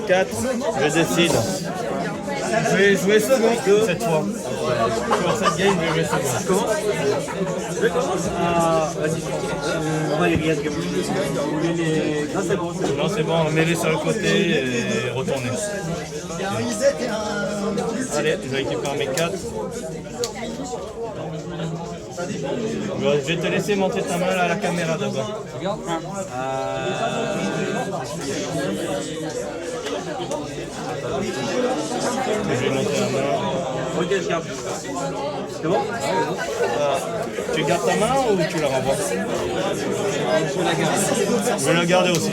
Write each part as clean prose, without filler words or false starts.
4, je décide. Je vais jouer second cette fois. Sur cette game, je vais jouer second. Je commence à... Vas-y, on va les regarder comme vous voulez les... Non, c'est bon. Non, c'est bon, mets-les sur le côté et retournez. Allez, je vais récupérer mes 4. Je vais te laisser monter ta main là, à la caméra d'abord. Regarde. Je vais monter la main. Ok, je garde. C'est bon? Tu gardes ta main ou tu la renvoies? Je la garde. Je vais la garder aussi.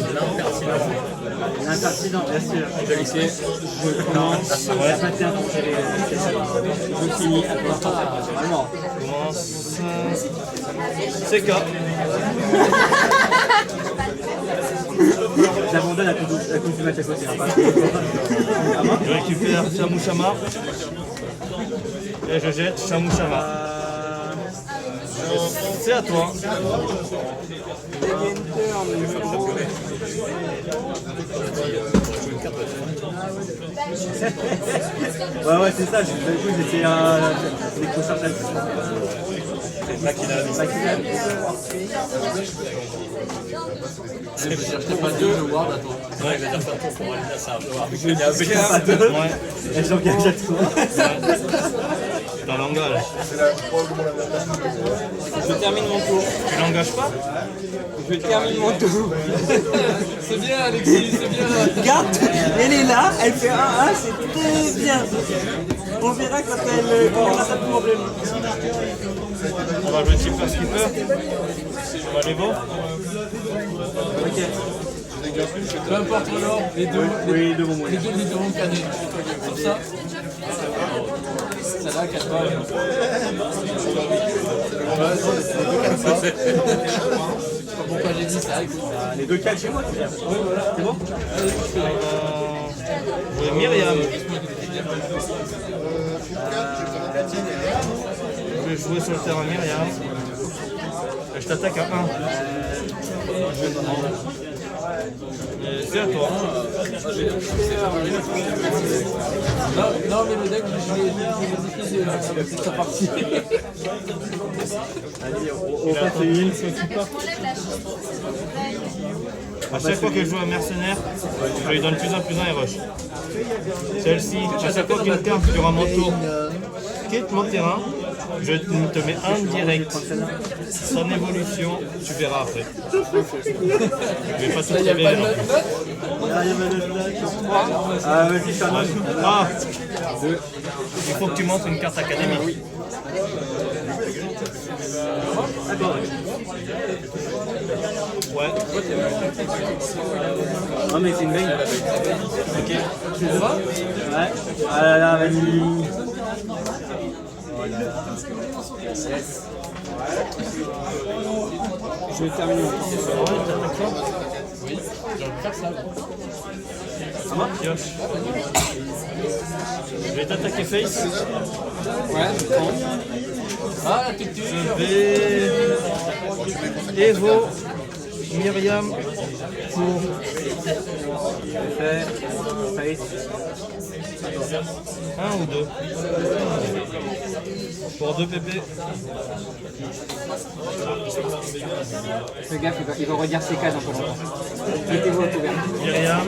L'intercident, bien sûr. Je vais laisser. Je commence. Ouais. Je finis. Vraiment. Commence. CK. J'abandonne à cause du match à côté. Je récupère Chamouchama. Et je jette Chamouchama. C'est à toi. Ouais, c'est ça. J'étais des concerts là-dessus. C'est ça qu'il a mis. Je vais chercher pas deux, je ward à toi. Ouais, je vais dire ça pour aller à ça. Je vais pas deux. Ouais. Et j'engage à toi. T'en l'engages. Je termine mon tour. Tu l'engages pas? Je termine mon tour. C'est bien, Alexis, c'est bien. Regarde, elle est là, elle fait 1-1, c'est très bien. On verra quand elle aura sa problème. On va jouer super skipper. On va les voir. Ok. Peu importe l'ordre, les deux, Oui, devant moi. les deux devront canner. Sur ça, ça là, 4 balles. Je sais pas pourquoi j'ai dit ça. Les deux calmes chez moi, tu veux dire? Oui, voilà. C'est bon? Je vais Myriam. Je vais jouer sur le terrain Myriam. Et je t'attaque à 1. C'est à toi. Non, mais le deck, je l'ai diffusé là, c'est sa partie. On passe les îles. À chaque fois que je joue un mercenaire, je lui donne plus 1 et rush. Celle-ci, à chaque fois qu'une carte durant mon tour quitte mon terrain, je te mets 1 direct. Son évolution, tu verras après. Je vais pas tout révéler. Ah, vas-y, ça va. Ah, il faut que tu montres une carte académique. D'accord. Ouais. Non, mais c'est une dingue. Ok. Tu le vois? Ouais. Ah là là, vas-y. Yes. Je vais terminer mon tour. Oui, j'ai envie de faire ça. Ça va? Pioche. Je vais t'attaquer face. Ouais, je prends. Ah, la tutu. Je vais Evo Myriam pour Fait. Face. 1 ou 2. Pour 2 PP. Fais gaffe, il va redire ses cases un peu longtemps. Mettez-vous au couvert. Myriam.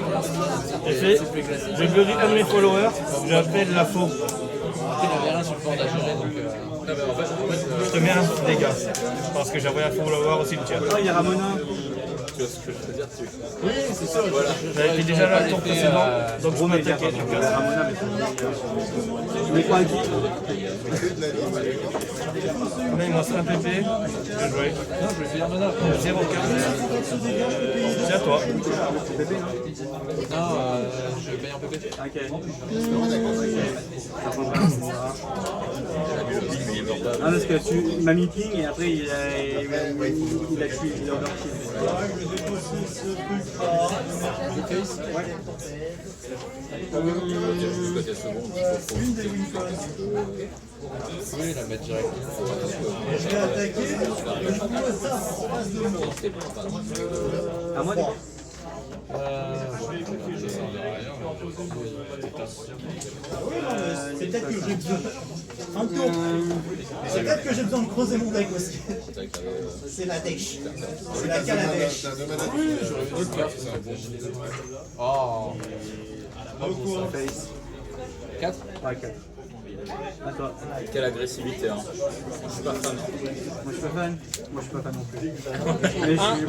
Je glorifie un de mes followers. J'appelle la faux. Il n'y avait rien sur le bord d'Agéré, donc... Je te mets un dégât. Parce que j'ai envoyé un follower au cimetière. Oh, il y a Ramona. Oui, c'est sûr. Voilà. J'avais été déjà là le tour précédent. Donc je m'attaquais. Ramona, mais tu mets quoi à qui? Là il me reste un PP. Je vais jouer. Non, je vais finir maintenant. 0 carte. C'est à toi. Non, je vais payer en PP. Ok. Ah, parce que il m'a mis ping et après il a tué, il a overkill. Oui, la mettre direct. À moi? C'est peut-être que j'ai besoin. Un tour. C'est peut-être que j'ai besoin de creuser mon deck aussi. C'est la dèche. C'est la cale à dèche. Oh. 4. Ouais, 4. À toi. Quelle agressivité, hein. Je suis pas fan. Moi je suis pas fan. Moi je suis pas fan non plus.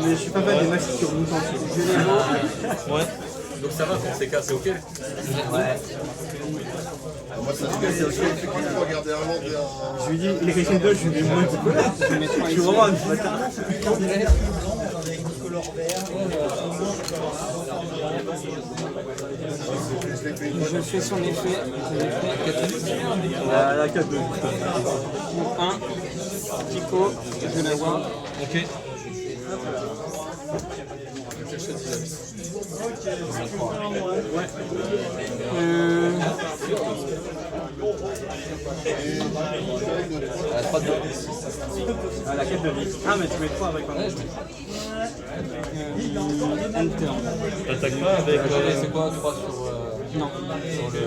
mais je suis pas fan des matchs qui remontent en dessous. Ouais. Donc ça va pour ces cas, c'est ok. Ouais. Moi, ça me fait effectivement regarder un monde bien. Je lui dis, il est quelqu'un d'autre, je lui dis, moi je suis vraiment un bâtard. Je fais son effet. La 4 2. 1. Pico. Je la vois. Ok. La 3 de 2. Ah, la 4 de vie. Ah, mais tu mets 3 avec un autre. Enter. T'attaques pas avec. C'est quoi 3 sur. Non. Sur le.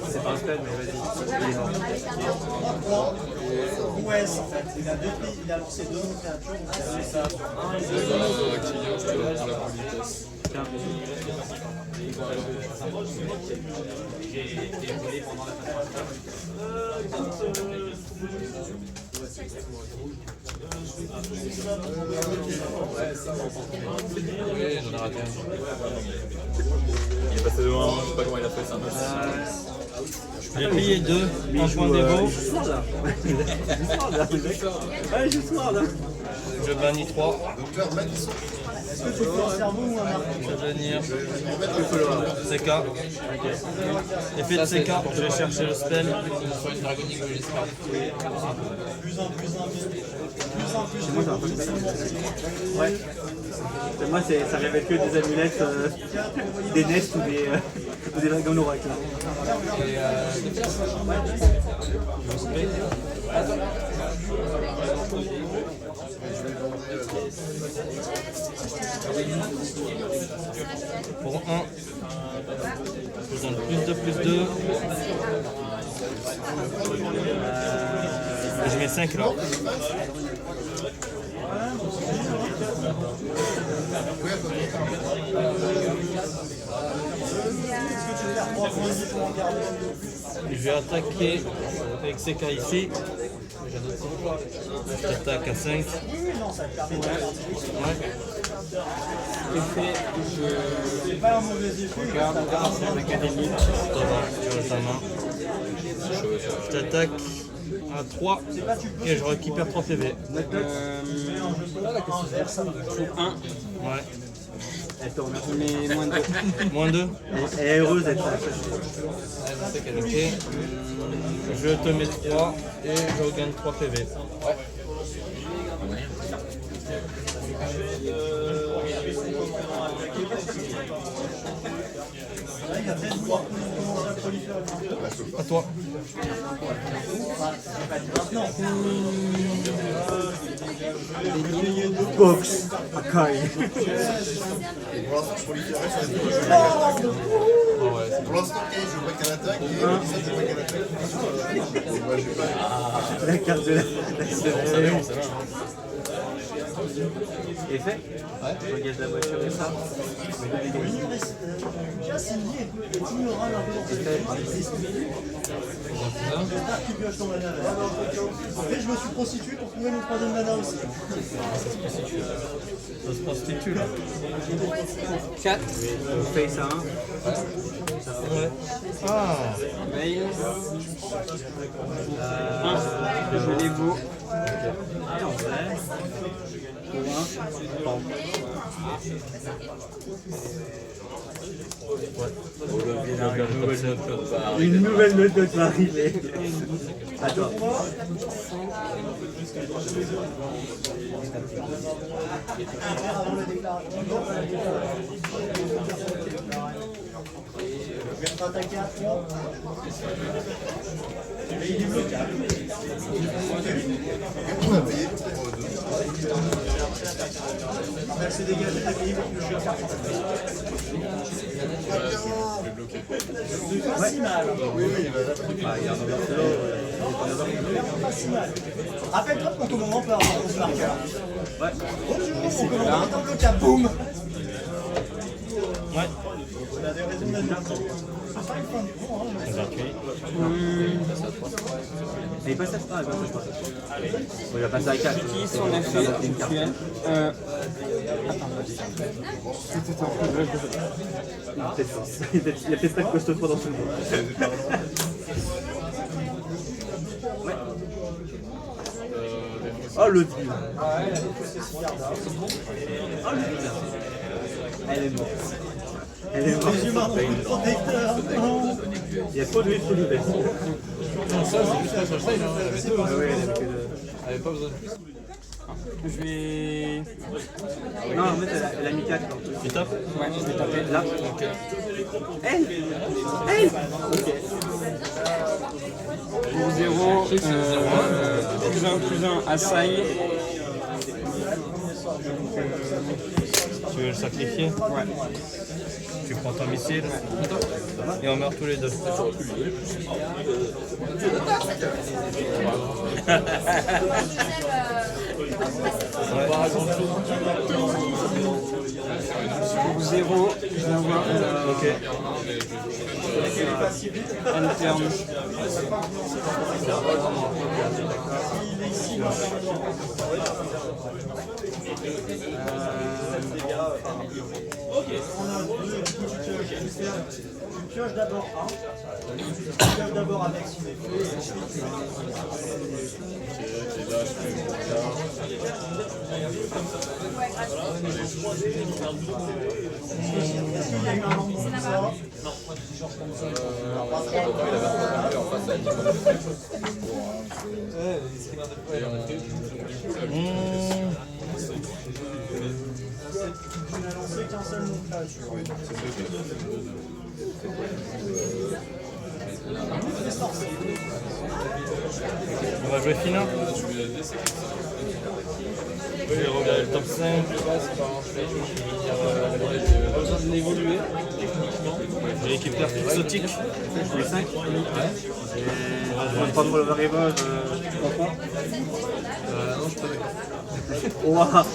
C'est pas un stade, mais vas-y. Ouais, en fait. Il a lancé 2 créatures. C'est ça. Oui, j'en ai raté un. Il est passé de 1, je sais pas comment il a fait ça. J'ai payé 2, un point dévot. Je soir là. Ouais, je soir là. Je bannis 3. Docteur, mec, ils sont. Est-ce que tu fais un cerveau ou un arc? Je vais bannir CK. Effet de CK, je vais chercher le spell. Sur une dragonique de l'espace. Plus un. Moi, j'ai un peu de ouais. Moi, ça révèle que des amulettes, des nests ou des dragons oracles. Et Pour 1, je vous donne plus 2, plus 2. Et je mets 5 là. Je vais attaquer avec CK ici. J'attaque à 5. Ouais. effet, C'est pas un mauvais effet. regarde c'est l'académie. Ça va, tu as ta main. Je t'attaque à 3 et je récupère 3 PV. Faut 1, Ouais. Elle tourne. mais moins 2. Moins 2. Elle est heureuse d'être là. Ok. Je te mets 3 et je regagne 3 PV. À toi. Box. Akai. Pour l'instant, je proliférais sur les deux. Je veux pas qu'elle attaque. Pour l'instant, Kay, je veux pas qu'elle attaque. Et Melissa, je veux pas qu'elle attaque. Et moi, j'ai pas. La carte de la. C'est bon, ça va. Et fait. Ouais. Je regarde la voiture et ça. Déjà signé, tu ignoras Après, je me suis prostitué pour trouver mon troisième nana aussi. Ça se prostitue là. 4, Face à 1. Ouais. Ah. mail. 1, je les vaux. Une nouvelle note va arriver. Attends. Je vais être attaqué à 3. Et il est bloquable. On a payé pour Elle s'est dégagée, elle a payé pour que je cherche. Pas si mal. Pas si mal. Rappelle-toi de ton moment par rapport au marqueur. Ouais. On commence dans le cap, boum. Ouais. On a des raisons d'être. C'est pas une fin du bon, hein. 28. Et il passe à 3, il passe à 3. Il va passer à 4. Qui sont effets actuels. Il y a peut-être pas de costaud 3 dans tout le monde. Ouais. Oh le dieu. Oh le dieu. Elle est morte. Elle est morte. Les humains ont plus de protecteur. Non. Il y a trop de trop de baisse. Non, ça, c'est juste pas sur le side, hein. Elle avait deux. Ah ouais, elle avait que Elle avait pas besoin de plus. Je vais. non, en fait, elle a mis 4. Tu tapes? Ouais, je vais taper. Là. Elle. Elle. Ok. Pour 0, plus 1 à Sai. Tu veux le sacrifier? Ouais. Tu prends ton missile et on meurt tous les deux. Pour 0, je vais avoir Ok. Interne. Tu pioches d'abord 1. Tu pioches d'abord avec son effet. Est-ce qu'il y a eu un angle comme ça? Tu n'as lancé qu'un seul nom de créature. On va jouer final. Je vais regarder le top 5. Pas besoin de l'évoluer. Je récupère exotique. Les 5. Je vais prendre le variable. Non, je peux pas. Ouah.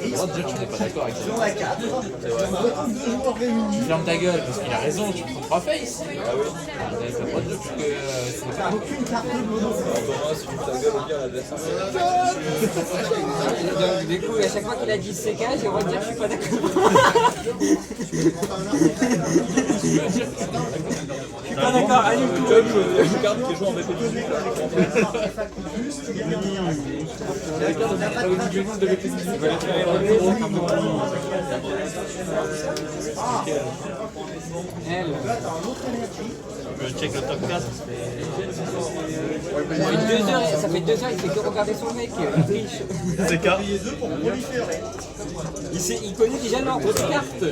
J'ai le droit de dire que je n'es pas d'accord avec ça. Sur la 4, on retrouve 2 joueurs réunis. Ferme ta gueule, parce qu'il a raison, tu prends 3 face. Ah oui. T'as le droit de dire que ce n'est pas. Aucune carte bleue dans Donc, du coup, à chaque fois qu'il a dit CK, j'ai le droit de dire que je suis pas d'accord. Je suis pas d'accord, allez tout. Une carte qui joue en BPJ. La carte de la de BPC. Elle. Je check le top 4. Ça fait 2 heures, il fait que regarder son mec, il triche. CK. pour proliférer. Il connaît déjà l'ordre des cartes.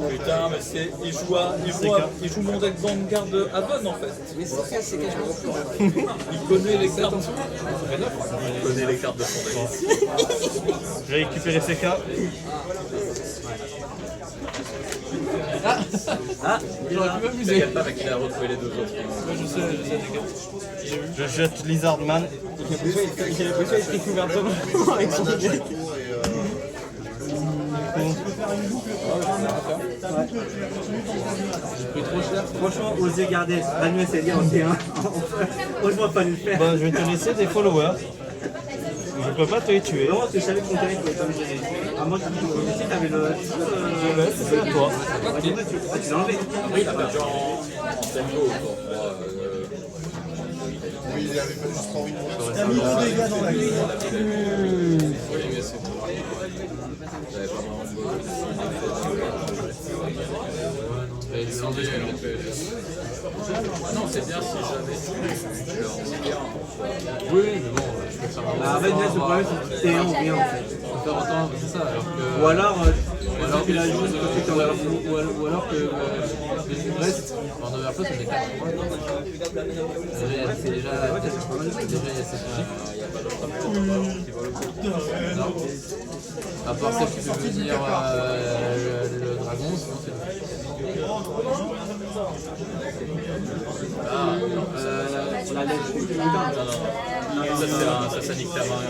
Putain, mais c'est. Il joue mon deck dans garde Avon en fait. Mais c'est ça, c'est que je m'en fous. Il connaît les cartes. Il connaît les cartes de son deck. J'ai récupéré CK. Ah. J'aurais pu m'amuser. T'inquiète pas, mec, il a retrouvé les deux autres. Je sais, t'inquiète. Je jette Lizardman. J'ai l'impression d'être découvert avec son Manage deck. chaque tour J'ai pris trop cher. Franchement, osez garder Manuel Célia en T1. Franchement, pas le faire. Bon, je vais te laisser des followers. Je peux pas te les tuer. Non, parce que je savais que ton territoire pouvait pas me gérer. À moins que tu connaissais, t'avais le. Je laisse, c'est à toi. Ah, tu l'as enlevé. Après, il a perdu en tempo. Oui, il avait pas juste 3 wins. T'as mis 2 dégâts dans la grille. Oui, mais c'est. J'avais pas vraiment non, c'est bien si jamais tu leur dis bien. Oui, mais bon, je peux faire En fait, là, le problème, c'est que t'es en rien en fait. on peut faire autant, c'est ça. Alors que. Ou alors, que la joue, c'est ou alors que les restes en overplay, c'est des 4. C'est déjà. Déjà, il y a cette logique. À part celle qui fait venir le dragon, sinon c'est La neige. Ça nique ta main.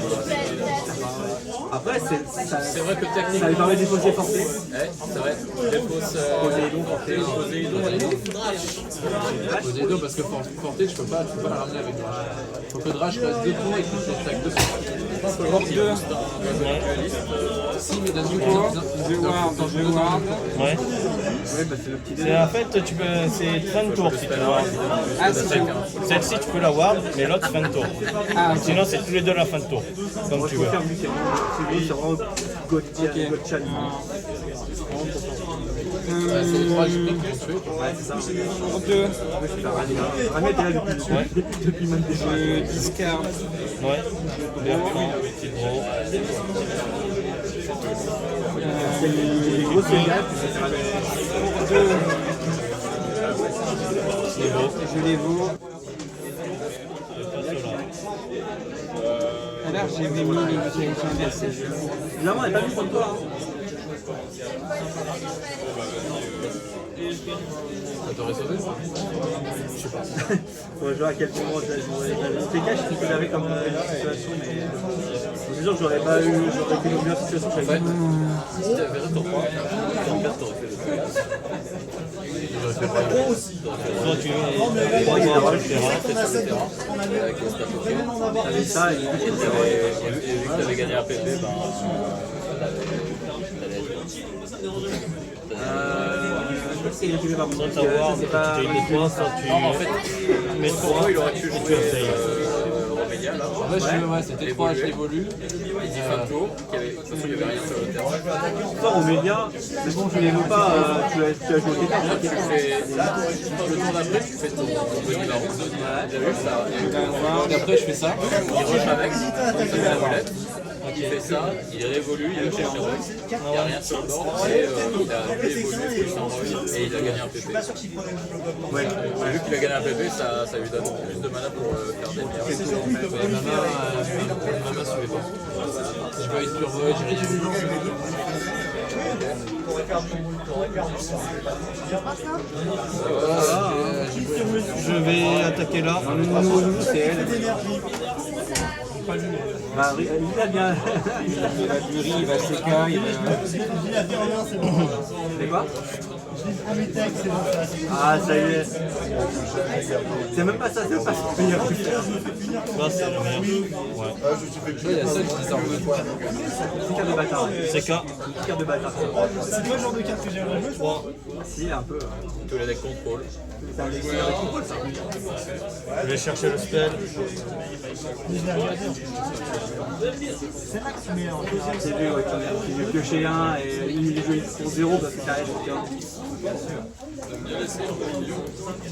Après, C'est vrai que ça lui techniquement. permet de défausser forcé. Ouais, c'est vrai. Dépose Poséidon parce que Forté, tu peux pas la ramener avec moi. Faut que Drache reste 2 tours et que tu attaques 2 fois. Si, mais d'un coup, Ouais. Ouais, bah c'est le petit C'est en fait, tu peux, c'est fin de tour si tu veux. Celle-ci tu peux la ward, mais l'autre fin de tour. Sinon c'est tous les deux la fin de tour, comme Moi, tu je veux. préfère lui, c'est vraiment Gotcha. c'est les 3 GP qui vont tuer. Ouais, c'est ça. Rami était là depuis même déjà. Discard. Ouais. Les gros Sénégal, C'est beau. Je les vaux. Alors j'ai mis le téléphone de ces jeux. évidemment, elle n'a pas vu contre toi. Ça t'aurait sauvé ça? Faut jouer à quel moment je la jouerais. C'est cash qui peut l'avait comme situation, mais c'est sûr que j'aurais pas eu, j'aurais été dans une meilleure situation. En fait, si t'avais ton 3, ton 4 t'aurais fait le coup. J'aurais fait pareil. Soit tu veux, Avec les stats ok. T'avais ça et Et vu que t'avais gagné un PP, ben. je pense qu'il est récupéré par soit ta ward, c'est tu pas. t'es des points, soit tu Non, en fait, mets pour moi, il aurait pu jouer Romélia là. En fait, c'était 3 H évolue. Il dit fin de tour, qu'il y avait, de toute façon, il y avait rien sur le terrain. Toi, au média, mais bon, je les veux pas, tu as joué au Là, Tétard. tu fais le tour d'après, tu fais ton Bonnie Baron. T'as vu ça? Et après, je fais ça. Il rush avec, il fait la roulette. Il fait ça, il révolue, il cherche le rock, il n'y a rien sur le board, et il a évolué plus en rock, et il a gagné un PP. Ouais. Vu qu'il a gagné un PP, ça lui donne plus de mana pour faire des meilleurs. Ma main suivait pas. J'ai pas eu de turbo, j'ai rien vu. Je vais attaquer là. C'est elle. Bah, il a bien. Il va Duri, il va Seka, il va. C'est quoi? Ah, mes textes, c'est bon, ça. Ah, ça y est. C'est même pas ça, c'est pas ça. Là c'est le meilleur. Ouais. Il y a ça qui sort de toi. Carte de bâtard. C'est K. Carte de bâtard. C'est pas le genre de carte que j'aimerais jouer, je crois. Si, un peu. Tous les decks contrôle. C'est un contrôle, ça. Je vais chercher le spell. C'est là que tu mets en deuxième. C'est vu, ouais, tu veux piocher un et il joue pour 0 parce que t'arrêtes.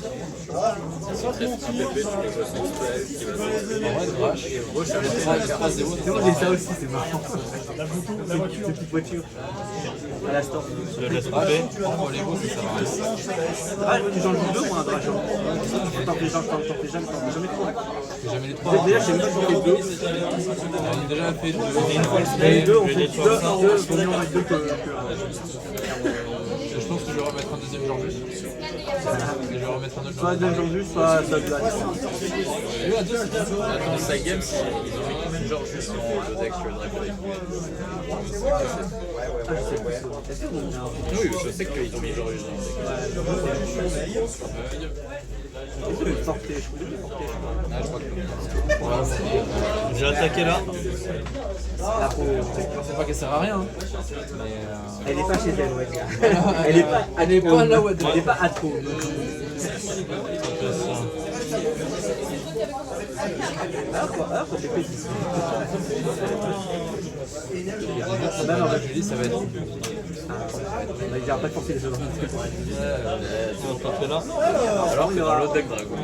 Un PP, tu peux jouer son spell, qui va En vrai, Drache, et rush avec c'est 3-0. Moi j'ai ça aussi, c'est marrant. Cette petite voiture. À l'instant. Je laisse couper. Pour les beaux, ça sert à rien. Ah, j'en joue deux, moi, un drache. T'en fais jamais trop. J'ai jamais les 3. Déjà, j'ai même pas fait deux. J'en ai déjà fait 2. Les deux, on je fait vais deux, détruire ça. vaut mieux en mettre deux que. Je pense que je vais remettre un deuxième Georges. Et je vais remettre un autre Soit Georges. d'un jour juste, soit de la. Lui, à 2, c'est bien. Attends, side game, ils ont mis genre juste en le deck sur le Dragon. Oui, je sais qu'ils ont mis genre juste dans le deck. C'est le porté, je crois. Ah, je crois que J'ai attaqué là. Je sais pas qu'elle sert à rien. Hein. Mais Elle est pas chez elle, ouais. Elle est pas là où elle doit Elle est pas à trop. Ah, pour tes petits. Là, non, je dis, ça va être. Il n'a pas de porter les autres. On va attaquer là. alors que dans l'autre deck Dragon.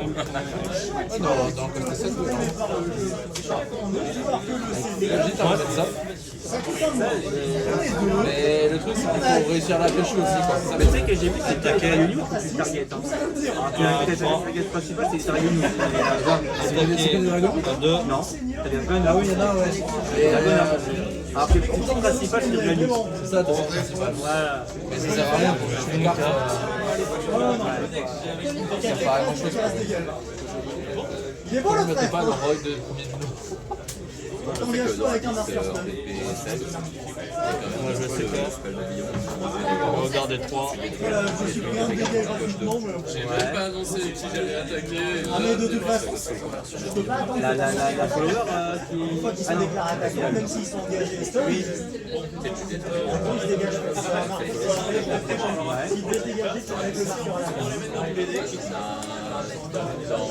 Dans le coste 7, oui. J'ai dit, t'as remettre ça. Mais le truc, c'est qu'il faut réussir à la pêcher aussi, quoi. Ça Mais tu sais que j'ai vu que c'est Dragon Youth que tu target. La target principale, c'est Dragon Youth. Attaquer à 2. Non, t'as des Dragon. Ah oui, il y en a, ouais. Et Dragon. Alors que le petit principal, c'est Dragon Youth. C'est ça, ton principal. Voilà. Mais ça sert à rien pour jouer une carte. Ça sert pas à grand chose. Il est bon le Ne mettez frère. pas le Roy de premier niveau. On vient jouer avec un marqueur. Moi je sais que. Regardez 3. Voilà, je suis pris un dégât gratuitement, mais J'ai même pas annoncé qui j'allais attaquer. ah, mais de toute façon, je peux pas attendre La follower une fois qu'ils se déclarent attaquants, même s'ils sont engagés story. Après, ils se dégagent pas. Ça va marquer. S'ils devaient se dégager, ça va être le marqueur à la fin.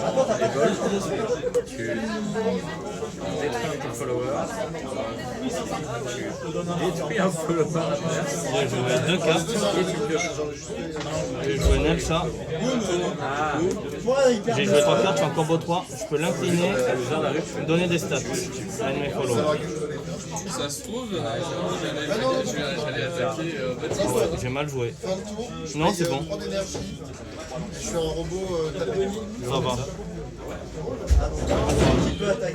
Attends, t'as pas de bol. Tu détruis ton follower. Tu détruis un follower adverse. J'ai joué 2 cartes. Et tu pioches. J'ai joué Nelsa. Voilà, il perd. J'ai joué 3 cartes, je suis en combo 3. Je peux l'incliner, donner des stats à un de mes followers. Ça se trouve, j'allais attaquer Baptiste. Ouais, j'ai mal joué. Fin de tour, je Non, paye, c'est bon. 3 d'énergie. Je suis un robot tapé. Ça va.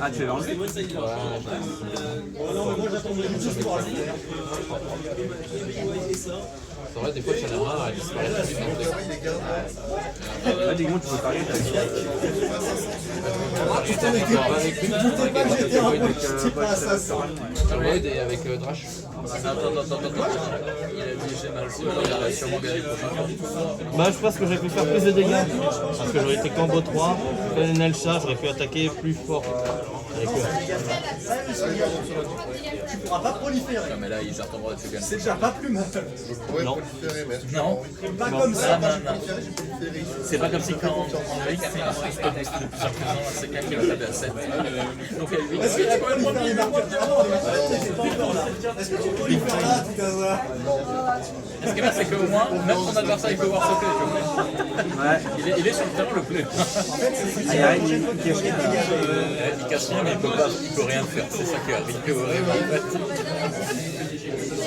Ah, tu l'as enlevé? Non, mais moi j'attendais juste pour aller. C'est vrai, des fois, tu en as marre, elle disparaît tout de suite dans le deck. Là, dis-moi, tu peux target avec. Putain, mais t'es pas que j'étais un peu j'étais pas assassin. Royd et avec Drash. Attends. Il a dit j'ai mal joué, alors il va sûrement gagner le prochain tour. Bah je pense que j'aurais pu faire plus de dégâts. Parce que j'aurais été combo 3. Nelsa, j'aurais pu attaquer plus fort avec eux. Tu pourras pas proliférer. Non mais là il s'attendra dessus quand même. C'est déjà pas plus mal. Je pourrais Non. proliférer, mais est-ce que j'ai Non. envie Pas comme ça. j'ai proliféré. C'est pas comme si quand en EX c'est un boost de plusieurs présents, c'est quelqu'un qui va taper à 7. Donc à 8. Est-ce que tu prolifères les marqueurs? Ah non, les marqueurs, c'est pas encore là. Est-ce que tu prolifères là, tout à l'heure? Ce qui est bien c'est qu'au moins, même ton adversaire il peut voir sauter, tu vois. Ouais. Il est sur le terrain le plus. Ah, il y a une qui est Il casse rien mais il peut rien faire, c'est ça qui est horrible en fait.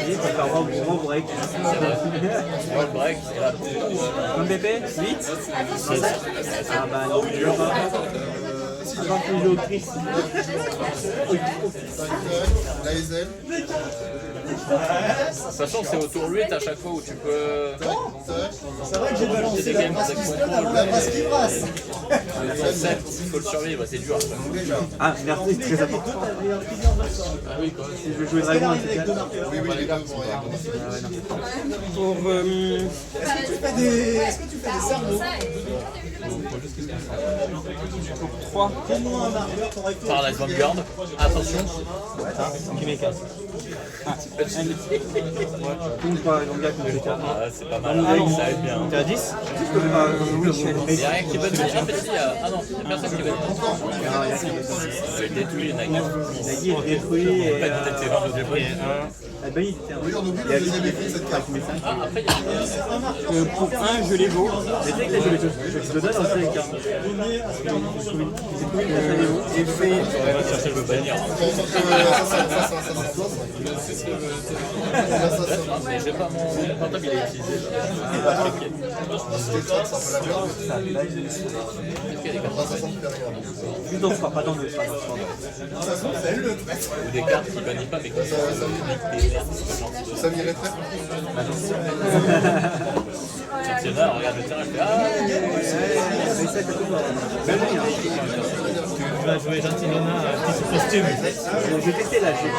il peut faire gros break. Ouais, le break, et là, Comme BP 8 Ah bah non, je vois pas. Encore plus joué au Chris. La Ezel. de toute façon, c'est au tour 8 à chaque fois où tu peux. C'est vrai que j'ai balancé la brasse qui se donne avant la brasse qui brasse. Le 7, il faut le survivre, c'est dur. Ah, merci, c'est très important. Ah oui, quand même. Si je veux jouer Dragon, en tout cas. Oui, les deux vont rien. Pour. Est-ce que tu fais des cerveaux? Pour 3. Fais-moi un marqueur, ton recto. Par la Vanguard, attention. Qui m'est casse. Compte par exemple, gars, comme ça. Ah, c'est pas mal, ça aide bien. T'es à 10? Je peux pas. Oui, je Il n'y a rien qui va te dire. Ah, mais si, ah non, il n'y a personne qui va te dire. C'est détruit, Nagui. Nagui est détruit et. Pas de tête, c'est vraiment détruit. Ah ben, il était un Oui, on oublie le deuxième effet de cette carte. Ah, après, il y a Pour 1, je les vaux. Mais tu sais que là, je le donne aussi avec un. J'ai trouvé et fait. on va chercher le bannir. Mais j'ai pas mon portable, il est utilisé. Juste on ne fera pas dans le sport. Ou des cartes qui bannissent pas, mais qui sont Ça m'irait très Tiens, regarde le terrain, je fais Tu vas jouer Gentilina à petit costume. J'ai testé là, j'ai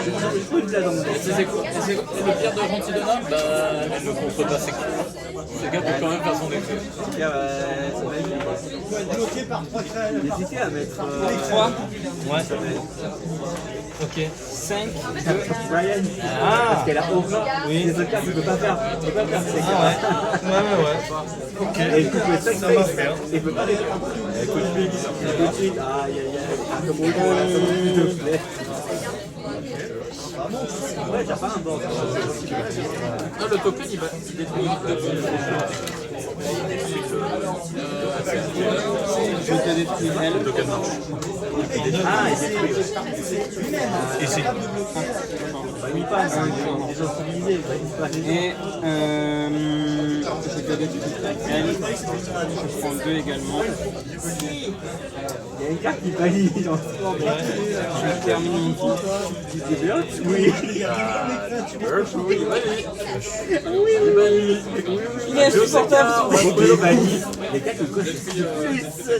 trouvé de la dans le c'est quoi le pire de Gentilona? Bah, elle ne contre pas ses coups. Le gars peut quand même faire son effet. Il faut être bloqué par 3 créateurs. J'ai hésité à mettre 3. Ouais. Ok. 5 de Brian. Ah. Parce qu'elle a aura. Oui. Les autres cartes, tu peux pas faire. Tu peux pas faire ces Ah cartes. ouais. Ok. Et il coupe le 5 face. Il peut pas les faire. Écoute, tout de suite. Aïe aïe aïe. Comme s'il te plaît. Ouais, t'as pas un bord. Non, le token, il va détruire Je te détruis elle. le token marche. Ah, il détruit. Ici. Ils passent, hein, des gens civilisés, pas des gens. Et je fais des petites laquelle. Je prends 2 également. Il y a une carte qui valide, genre. Je termine mon tour. Tu t'es bien? Oui. Il est insupportable ce mec. Il valide. Les cartes, le coche,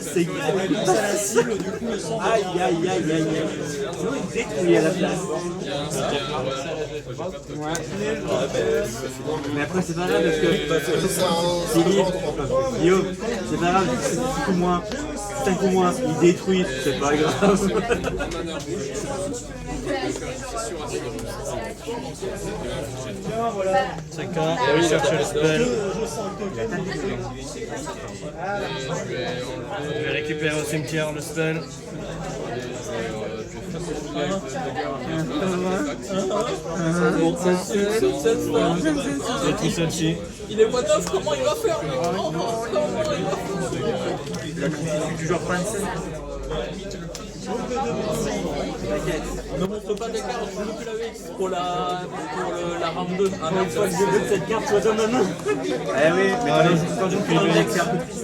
c'est aïe, aïe, aïe, aïe, aïe. Sinon, il détruit à la place. Ouais. Mais après, c'est pas grave parce que Philippe, Guillaume, c'est pas grave, 5 ou moins, 5 ou moins, il détruit, c'est pas grave. Chacun cherche le spell. Je vais récupérer au cimetière le spell. Et tout celle-ci. Il est moins neuf, comment il va faire? Comment il va faire? Toujours français. Ne montre pas des cartes, je joue plus la VX pour la round 2. Ah non, Une fois que je veux que cette carte soit dans ma main. Eh oui, mais quand je fais un deck, c'est un peu plus.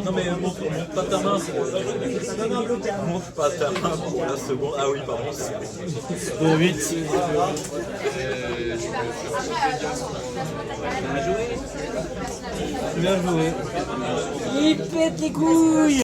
Non mais montre pas ta main, montre pas ta main pour la seconde. Ah oui, pardon. Pour 8. Bien joué. Il pète les couilles.